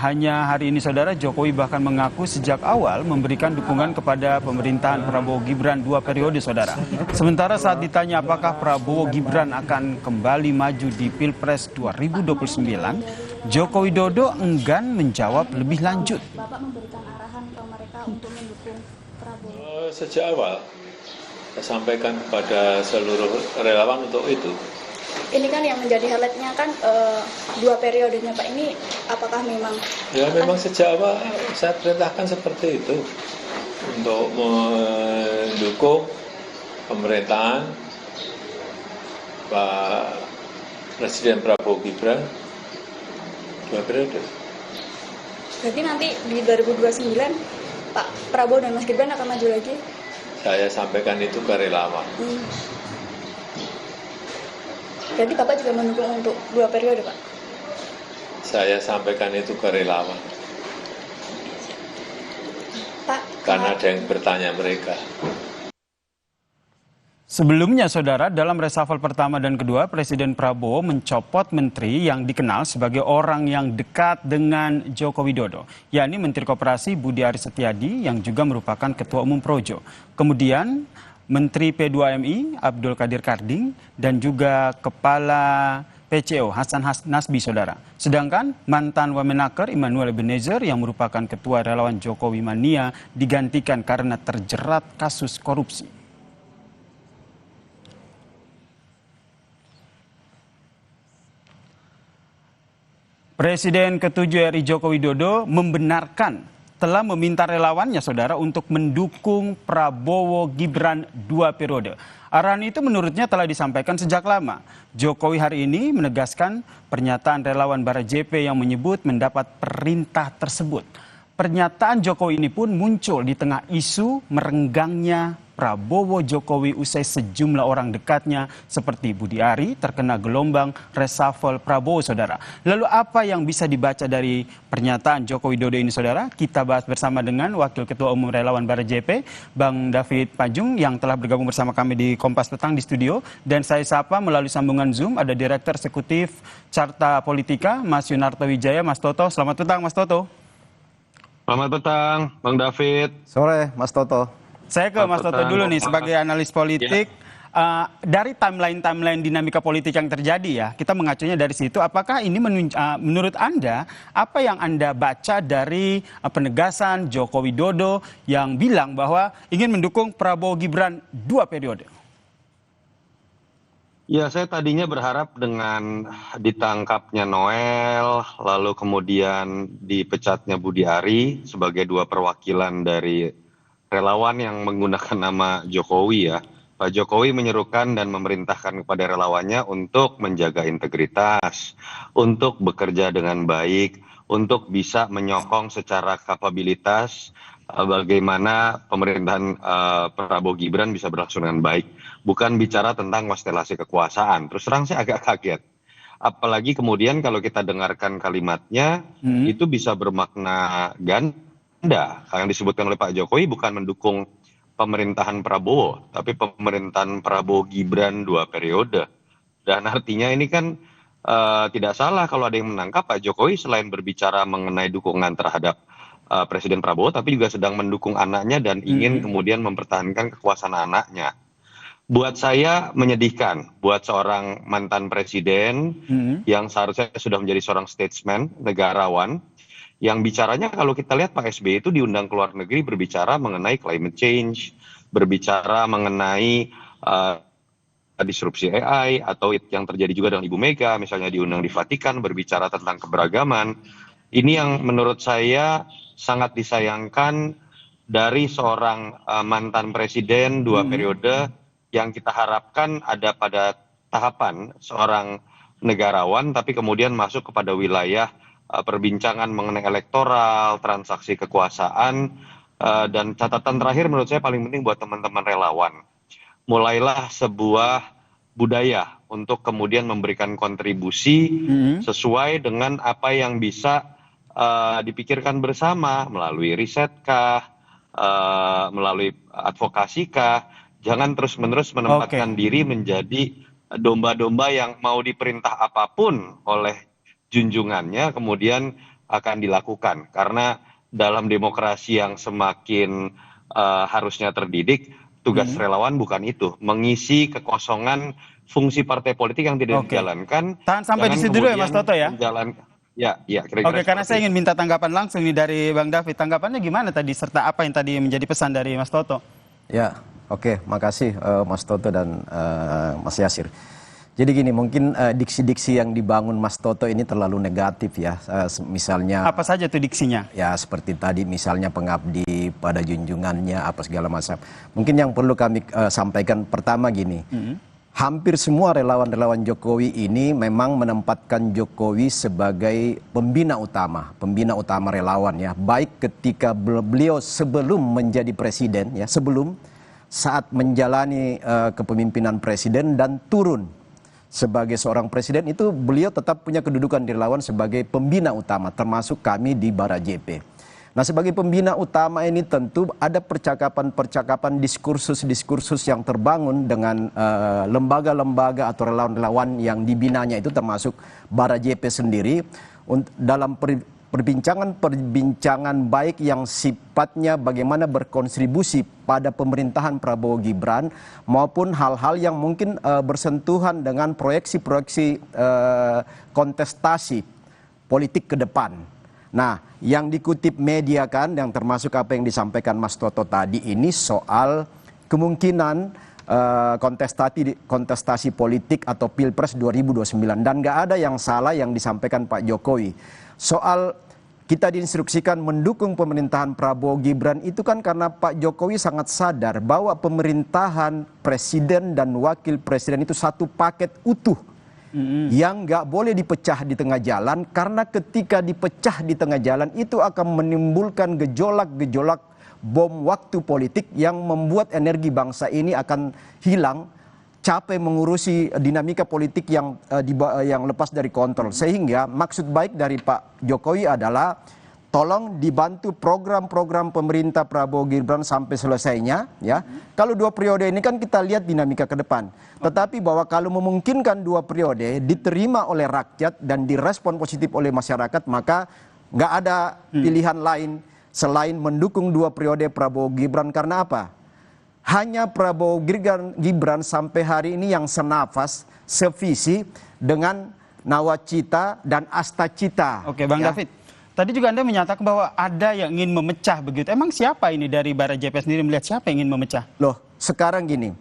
hanya hari ini saudara, Jokowi bahkan mengaku sejak awal memberikan dukungan kepada pemerintahan Prabowo Gibran 2 periode saudara. Sementara saat ditanya apakah Prabowo Gibran akan kembali maju di Pilpres 2029, Joko Widodo enggan menjawab lebih lanjut. Bapak memberikan arahan ke mereka untuk mendukung Prabowo. Sejak awal saya sampaikan kepada seluruh relawan untuk itu. Ini kan yang menjadi highlight-nya kan 2 periodenya Pak, ini apakah memang? Ya memang sejak awal saya perintahkan seperti itu untuk mendukung pemerintahan Pak Presiden Prabowo Gibran 2 periode. Berarti nanti di 2029 Pak Prabowo dan Mas Gibran akan maju lagi? Saya sampaikan itu ke relawan. Jadi Bapak juga mendukung untuk 2 periode, Pak? Saya sampaikan itu ke relawan. Pak, karena ada yang bertanya mereka. Sebelumnya, saudara, dalam reshuffle pertama dan kedua, Presiden Prabowo mencopot menteri yang dikenal sebagai orang yang dekat dengan Joko Widodo, yakni Menteri Koperasi Budi Aris Setiadi yang juga merupakan Ketua Umum Projo. Kemudian, Menteri P2MI Abdul Qadir Karding dan juga Kepala PCO Hasan Nasbi, saudara. Sedangkan mantan Wamenaker Immanuel Ebenezer yang merupakan Ketua Relawan Jokowi Mania digantikan karena terjerat kasus korupsi. Presiden ke-7 RI Joko Widodo membenarkan telah meminta relawannya, saudara, untuk mendukung Prabowo Gibran 2 periode. Arahan itu menurutnya telah disampaikan sejak lama. Jokowi hari ini menegaskan pernyataan relawan Barajepe yang menyebut mendapat perintah tersebut. Pernyataan Jokowi ini pun muncul di tengah isu merenggangnya Prabowo Jokowi usai sejumlah orang dekatnya seperti Budi Ari terkena gelombang reshuffle Prabowo, saudara. Lalu apa yang bisa dibaca dari pernyataan Joko Widodo ini, saudara? Kita bahas bersama dengan Wakil Ketua Umum Relawan Barajepe, Bang David Pajung, yang telah bergabung bersama kami di Kompas Petang di studio. Dan saya sapa melalui sambungan Zoom ada Direktur Eksekutif Carta Politika, Mas Yunarto Wijaya. Mas Toto, selamat petang Mas Toto. Selamat petang, Bang David. Sore, Mas Toto. Saya ke Mas Toto dulu nih sebagai analis politik. Dari timeline dinamika politik yang terjadi ya, kita mengacunya dari situ. Apakah ini menurut Anda, apa yang Anda baca dari penegasan Joko Widodo yang bilang bahwa ingin mendukung Prabowo Gibran 2 periode? Ya, saya tadinya berharap dengan ditangkapnya Noel, lalu kemudian dipecatnya Budi Ari sebagai 2 perwakilan dari relawan yang menggunakan nama Jokowi ya. Pak Jokowi menyerukan dan memerintahkan kepada relawannya untuk menjaga integritas, untuk bekerja dengan baik, untuk bisa menyokong secara kapabilitas bagaimana pemerintahan Prabowo Gibran bisa berlangsung dengan baik. Bukan bicara tentang konstelasi kekuasaan. Terus terang saya agak kaget. Apalagi kemudian kalau kita dengarkan kalimatnya, itu bisa bermakna ganda. Yang disebutkan oleh Pak Jokowi bukan mendukung pemerintahan Prabowo, tapi pemerintahan Prabowo Gibran 2 periode. Dan artinya ini kan tidak salah kalau ada yang menangkap Pak Jokowi selain berbicara mengenai dukungan terhadap Presiden Prabowo, tapi juga sedang mendukung anaknya dan ingin kemudian mempertahankan kekuasaan anaknya. Buat saya menyedihkan, buat seorang mantan presiden yang seharusnya sudah menjadi seorang statesman, negarawan, yang bicaranya kalau kita lihat Pak SBY itu diundang ke luar negeri berbicara mengenai climate change, berbicara mengenai disrupsi AI, atau yang terjadi juga dengan Ibu Mega, misalnya diundang di Vatikan berbicara tentang keberagaman. Ini yang menurut saya sangat disayangkan dari seorang mantan presiden 2 periode yang kita harapkan ada pada tahapan seorang negarawan, tapi kemudian masuk kepada wilayah perbincangan mengenai elektoral, transaksi kekuasaan, dan catatan terakhir menurut saya paling penting buat teman-teman relawan. Mulailah sebuah budaya untuk kemudian memberikan kontribusi sesuai dengan apa yang bisa dipikirkan bersama melalui risetkah, melalui advokasikah. Jangan terus-menerus menempatkan diri menjadi domba-domba yang mau diperintah apapun oleh junjungannya, kemudian akan dilakukan. Karena dalam demokrasi yang semakin harusnya terdidik, tugas relawan bukan itu, mengisi kekosongan fungsi partai politik yang tidak dijalankan. Tahan sampai di situ dulu ya Mas Toto ya. Ya, kira-kira. Oke, karena saya ingin minta tanggapan langsung nih dari Bang David. Tanggapannya gimana tadi serta apa yang tadi menjadi pesan dari Mas Toto? Ya, oke, makasih Mas Toto dan Mas Yasir. Jadi gini, mungkin diksi-diksi yang dibangun Mas Toto ini terlalu negatif ya. Misalnya Apa saja tuh diksinya? ya seperti tadi misalnya pengabdi pada junjungannya apa segala macam. Mungkin yang perlu kami sampaikan pertama gini. Hampir semua relawan-relawan Jokowi ini memang menempatkan Jokowi sebagai pembina utama relawan ya. Baik ketika beliau sebelum menjadi presiden ya, sebelum saat menjalani kepemimpinan presiden dan turun sebagai seorang presiden itu beliau tetap punya kedudukan di relawan sebagai pembina utama termasuk kami di Bara JP. Nah, sebagai pembina utama ini tentu ada percakapan-percakapan diskursus-diskursus yang terbangun dengan lembaga-lembaga atau relawan-relawan yang dibinanya itu termasuk Bara JP sendiri dalam perbincangan baik yang sifatnya bagaimana berkontribusi pada pemerintahan Prabowo Gibran maupun hal-hal yang mungkin bersentuhan dengan proyeksi-proyeksi kontestasi politik ke depan. Nah, yang dikutip media kan yang termasuk apa yang disampaikan Mas Toto tadi ini soal kemungkinan kontestasi politik atau Pilpres 2029 dan nggak ada yang salah yang disampaikan Pak Jokowi. Soal kita diinstruksikan mendukung pemerintahan Prabowo Gibran itu kan karena Pak Jokowi sangat sadar bahwa pemerintahan presiden dan wakil presiden itu satu paket utuh yang nggak boleh dipecah di tengah jalan karena ketika dipecah di tengah jalan itu akan menimbulkan gejolak-gejolak bom waktu politik yang membuat energi bangsa ini akan hilang, capek mengurusi dinamika politik yang lepas dari kontrol. Sehingga maksud baik dari Pak Jokowi adalah tolong dibantu program-program pemerintah Prabowo Gibran sampai selesainya ya. Kalau 2 periode ini kan kita lihat dinamika ke depan. Tetapi bahwa kalau memungkinkan 2 periode diterima oleh rakyat dan direspon positif oleh masyarakat maka nggak ada pilihan lain selain mendukung 2 periode Prabowo Gibran. Karena apa? Hanya Prabowo Gibran sampai hari ini yang senafas, sevisi dengan nawacita dan astacita. Oke, Bang David. Tadi juga Anda menyatakan bahwa ada yang ingin memecah begitu. Emang siapa ini dari Bara JP sendiri melihat siapa yang ingin memecah? Loh, sekarang gini,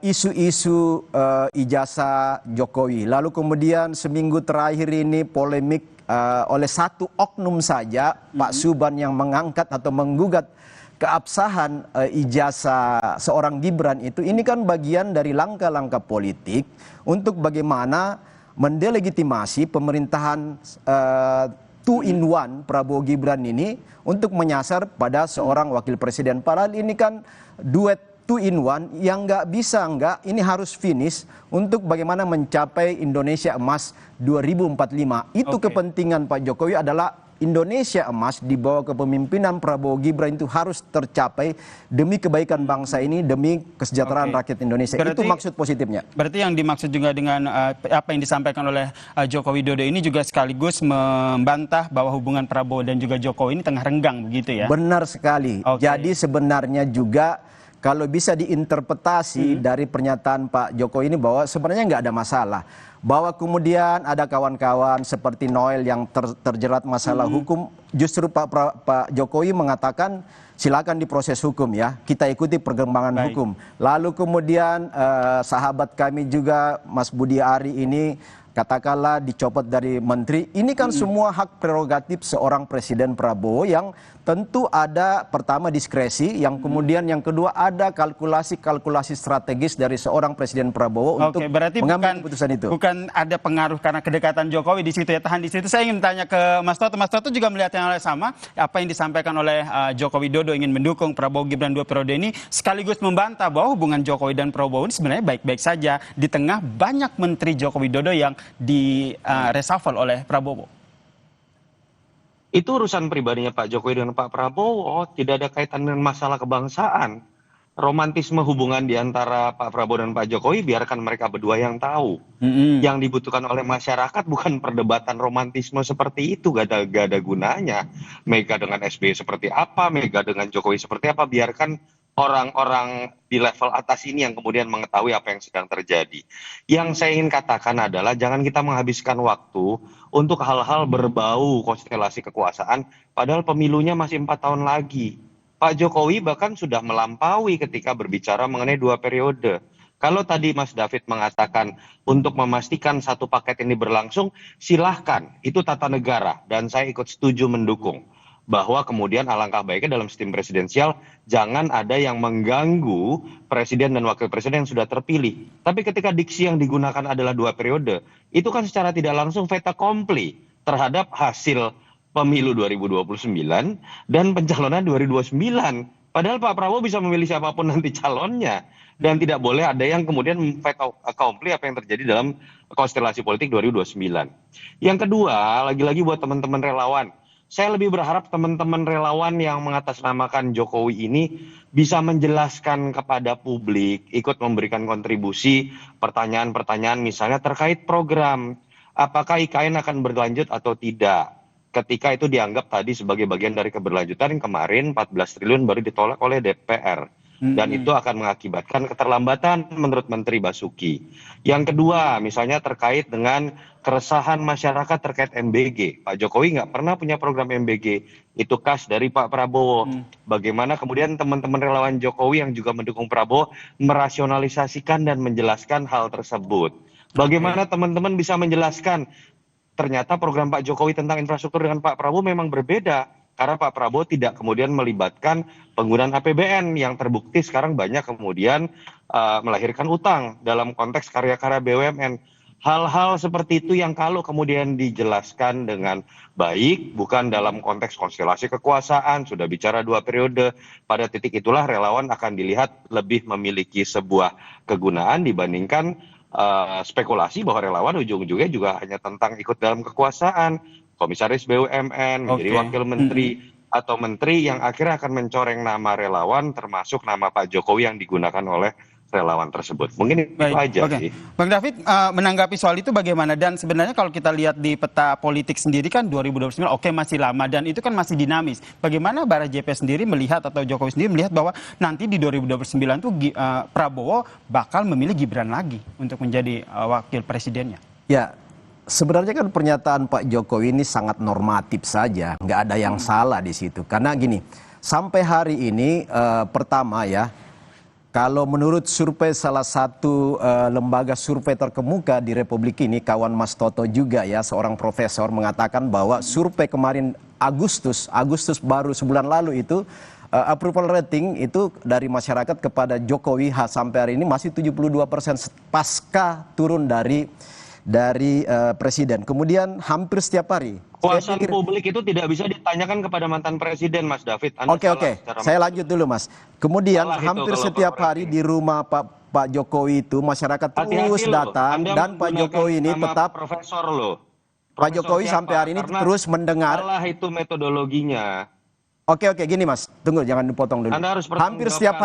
isu-isu ijazah Jokowi, lalu kemudian seminggu terakhir ini polemik oleh satu oknum saja, Pak Suban yang mengangkat atau menggugat keabsahan ijazah seorang Gibran itu, ini kan bagian dari langkah-langkah politik untuk bagaimana mendelegitimasi pemerintahan 2-in-1 Prabowo Gibran ini untuk menyasar pada seorang wakil presiden. Padahal ini kan duet 2-in-1 yang nggak bisa ini harus finish untuk bagaimana mencapai Indonesia Emas 2045. Itu kepentingan Pak Jokowi adalah Indonesia Emas di bawah kepemimpinan Prabowo Gibran itu harus tercapai demi kebaikan bangsa ini, demi kesejahteraan rakyat Indonesia. Itu maksud positifnya. Berarti yang dimaksud juga dengan apa yang disampaikan oleh Joko Widodo ini juga sekaligus membantah bahwa hubungan Prabowo dan juga Jokowi ini tengah renggang begitu ya? Benar sekali. Jadi sebenarnya juga kalau bisa diinterpretasi dari pernyataan Pak Jokowi ini bahwa sebenarnya nggak ada masalah. Bahwa kemudian ada kawan-kawan seperti Noel yang terjerat masalah hukum, justru Pak Jokowi mengatakan silakan diproses hukum ya, kita ikuti perkembangan hukum. Lalu kemudian sahabat kami juga Mas Budi Ari ini katakanlah dicopot dari menteri, ini kan semua hak prerogatif seorang Presiden Prabowo yang tentu ada pertama diskresi, yang kemudian yang kedua ada kalkulasi strategis dari seorang Presiden Prabowo untuk berarti mengambil keputusan itu. Bukan ada pengaruh karena kedekatan Jokowi di situ ya, tahan di situ. Saya ingin tanya ke Mas Toto. Mas Toto juga melihat yang sama, apa yang disampaikan oleh Joko Widodo ingin mendukung Prabowo Gibran 2 periode ini, sekaligus membantah bahwa hubungan Jokowi dan Prabowo ini sebenarnya baik-baik saja di tengah banyak menteri Joko Widodo yang di reshuffle oleh Prabowo. Itu urusan pribadinya Pak Jokowi dengan Pak Prabowo, tidak ada kaitan dengan masalah kebangsaan. romantisme hubungan di antara Pak Prabowo dan Pak Jokowi biarkan mereka berdua yang tahu. Yang dibutuhkan oleh masyarakat bukan perdebatan romantisme seperti itu, gak ada gunanya. Mega dengan SBY seperti apa, Mega dengan Jokowi seperti apa, biarkan orang-orang di level atas ini yang kemudian mengetahui apa yang sedang terjadi. Yang saya ingin katakan adalah jangan kita menghabiskan waktu untuk hal-hal berbau konstelasi kekuasaan, padahal pemilunya masih 4 tahun lagi. Pak Jokowi bahkan sudah melampaui ketika berbicara mengenai 2 periode. Kalau tadi Mas David mengatakan untuk memastikan satu paket ini berlangsung, silahkan, itu tata negara dan saya ikut setuju mendukung. Bahwa kemudian alangkah baiknya dalam sistem presidensial jangan ada yang mengganggu presiden dan wakil presiden yang sudah terpilih. Tapi ketika diksi yang digunakan adalah 2 periode, itu kan secara tidak langsung fait accompli terhadap hasil pemilu 2029 dan pencalonan 2029. Padahal Pak Prabowo bisa memilih siapapun nanti calonnya. Dan tidak boleh ada yang kemudian fait accompli apa yang terjadi dalam konstelasi politik 2029. Yang kedua, lagi-lagi buat teman-teman relawan. Saya lebih berharap teman-teman relawan yang mengatasnamakan Jokowi ini bisa menjelaskan kepada publik, ikut memberikan kontribusi pertanyaan-pertanyaan misalnya terkait program. Apakah IKN akan berlanjut atau tidak? Ketika itu dianggap tadi sebagai bagian dari keberlanjutan, kemarin 14 triliun baru ditolak oleh DPR. Dan itu akan mengakibatkan keterlambatan menurut Menteri Basuki. Yang kedua, misalnya terkait dengan keresahan masyarakat terkait MBG. Pak Jokowi nggak pernah punya program MBG. Itu khas dari Pak Prabowo. Bagaimana kemudian teman-teman relawan Jokowi yang juga mendukung Prabowo merasionalisasikan dan menjelaskan hal tersebut. Bagaimana teman-teman bisa menjelaskan ternyata program Pak Jokowi tentang infrastruktur dengan Pak Prabowo memang berbeda. Karena Pak Prabowo tidak kemudian melibatkan penggunaan APBN yang terbukti sekarang banyak kemudian melahirkan utang dalam konteks karya-karya BUMN. Hal-hal seperti itu yang kalau kemudian dijelaskan dengan baik, bukan dalam konteks konstelasi kekuasaan, sudah bicara 2 periode, pada titik itulah relawan akan dilihat lebih memiliki sebuah kegunaan dibandingkan spekulasi bahwa relawan ujung-ujungnya juga hanya tentang ikut dalam kekuasaan, komisaris BUMN, menjadi wakil menteri, atau menteri yang akhirnya akan mencoreng nama relawan termasuk nama Pak Jokowi yang digunakan oleh relawan tersebut. Mungkin itu aja sih. Bang David, menanggapi soal itu bagaimana? Dan sebenarnya kalau kita lihat di peta politik sendiri kan 2029 oke masih lama dan itu kan masih dinamis. Bagaimana Bara JP sendiri melihat atau Jokowi sendiri melihat bahwa nanti di 2029 tuh Prabowo bakal memilih Gibran lagi untuk menjadi wakil presidennya? Ya, sebenarnya kan pernyataan Pak Jokowi ini sangat normatif saja, nggak ada yang salah di situ. Karena gini, sampai hari ini pertama ya, kalau menurut survei salah satu lembaga survei terkemuka di Republik ini, kawan Mas Toto juga ya, seorang profesor mengatakan bahwa survei kemarin Agustus baru sebulan lalu itu, approval rating itu dari masyarakat kepada Jokowi sampai hari ini masih 72% pasca turun dari presiden. Kemudian hampir setiap hari. Kepuasan publik itu tidak bisa ditanyakan kepada mantan presiden, Mas David. Oke. Saya lanjut dulu, Mas. Kemudian hampir setiap hari di rumah Pak Jokowi itu masyarakat terus datang dan Pak Jokowi ini tetap profesor loh. Pak Jokowi sampai hari ini terus mendengar. Salah itu metodologinya. Oke, gini Mas, tunggu jangan dipotong dulu. Hampir setiap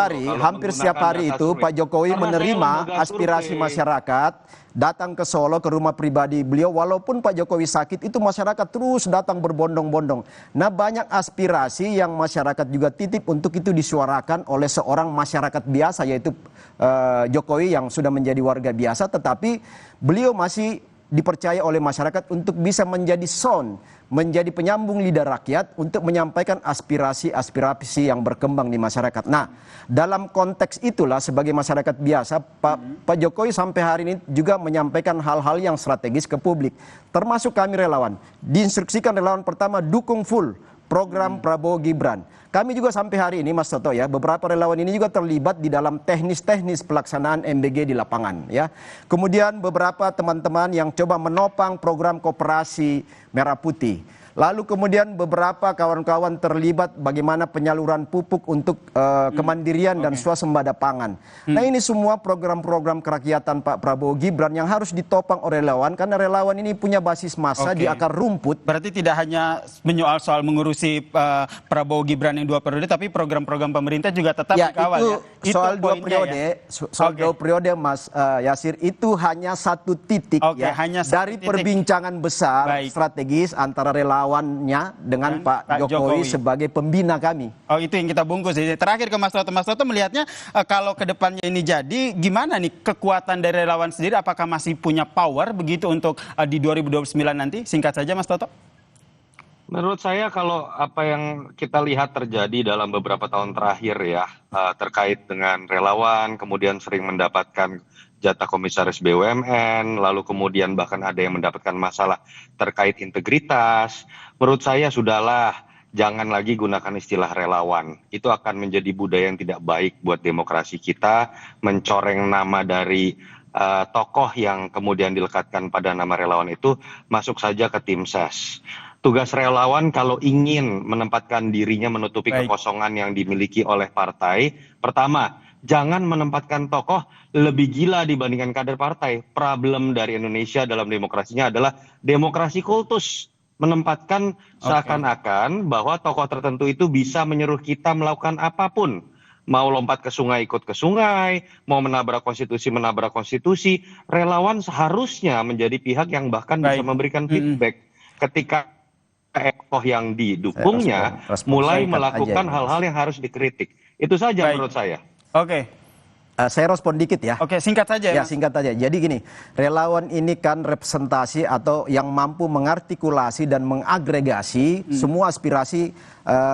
hari itu Pak Jokowi menerima aspirasi masyarakat, datang ke Solo ke rumah pribadi beliau, walaupun Pak Jokowi sakit itu masyarakat terus datang berbondong-bondong. Nah, banyak aspirasi yang masyarakat juga titip untuk itu disuarakan oleh seorang masyarakat biasa, yaitu Jokowi yang sudah menjadi warga biasa, tetapi beliau masih dipercaya oleh masyarakat untuk bisa menjadi sound, menjadi penyambung lidah rakyat untuk menyampaikan aspirasi yang berkembang di masyarakat. Nah, dalam konteks itulah sebagai masyarakat biasa, Pak Jokowi sampai hari ini juga menyampaikan hal-hal yang strategis ke publik. Termasuk kami relawan. Diinstruksikan relawan pertama dukung full program Prabowo Gibran. Kami juga sampai hari ini Mas Toto ya, beberapa relawan ini juga terlibat di dalam teknis pelaksanaan MBG di lapangan ya. Kemudian beberapa teman-teman yang coba menopang program koperasi Merah Putih. Lalu kemudian beberapa kawan-kawan terlibat bagaimana penyaluran pupuk untuk kemandirian dan swasembada pangan. Nah ini semua program-program kerakyatan Pak Prabowo Gibran yang harus ditopang oleh relawan, karena relawan ini punya basis massa di akar rumput. Berarti tidak hanya menyoal soal mengurusi Prabowo Gibran yang 2 periode, tapi program-program pemerintah juga tetap dikawal. Itu soal 2 periode, soal 2 periode Mas Yasir, itu hanya satu titik hanya satu dari titik. perbincangan besar strategis antara relawannya dengan Pak Jokowi sebagai pembina kami. Oh, itu yang kita bungkus. Terakhir ke Mas Toto. Mas Toto melihatnya kalau ke depannya ini jadi gimana nih kekuatan dari relawan sendiri, apakah masih punya power begitu untuk di 2029 nanti? Singkat saja Mas Toto. Menurut saya kalau apa yang kita lihat terjadi dalam beberapa tahun terakhir ya, terkait dengan relawan, kemudian sering mendapatkan jatah komisaris BUMN, lalu kemudian bahkan ada yang mendapatkan masalah terkait integritas. Menurut saya sudahlah, jangan lagi gunakan istilah relawan. Itu akan menjadi budaya yang tidak baik buat demokrasi kita, mencoreng nama dari tokoh yang kemudian dilekatkan pada nama relawan itu masuk saja ke tim ses. Tugas relawan kalau ingin menempatkan dirinya menutupi kekosongan yang dimiliki oleh partai, pertama, jangan menempatkan tokoh lebih gila dibandingkan kader partai. Problem dari Indonesia dalam demokrasinya adalah demokrasi kultus. Menempatkan seakan-akan bahwa tokoh tertentu itu bisa menyuruh kita melakukan apapun. Mau lompat ke sungai, ikut ke sungai. Mau menabrak konstitusi. Relawan seharusnya menjadi pihak yang bahkan bisa memberikan feedback. Ketika tokoh yang didukungnya mulai melakukan hal-hal yang harus dikritik. Itu saja menurut saya. Oke. Saya respon dikit ya. Oke, singkat saja ya. Singkat saja. Jadi gini, relawan ini kan representasi atau yang mampu mengartikulasi dan mengagregasi semua aspirasi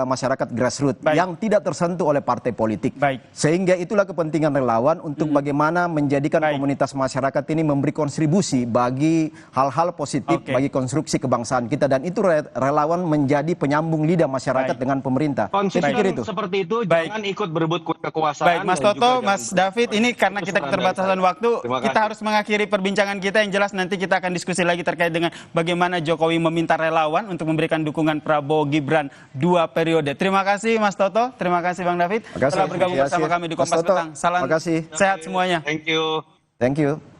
masyarakat grassroots yang tidak tersentuh oleh partai politik. Sehingga itulah kepentingan relawan untuk bagaimana menjadikan komunitas masyarakat ini memberi kontribusi bagi hal-hal positif bagi konstruksi kebangsaan kita, dan itu relawan menjadi penyambung lidah masyarakat dengan pemerintah. Saya pikir itu seperti itu, jangan ikut berebut kekuasaan. Baik, Mas Toto, Mas David, ini karena kita keterbatasan waktu, kita harus mengakhiri perbincangan kita. Yang jelas nanti kita akan diskusi lagi terkait dengan bagaimana Jokowi meminta relawan untuk memberikan dukungan Prabowo Gibran 2 periode. Terima kasih Mas Toto, terima kasih Bang David telah bergabung bersama kami di Kompas Petang. Salam sehat semuanya. Thank you. Thank you.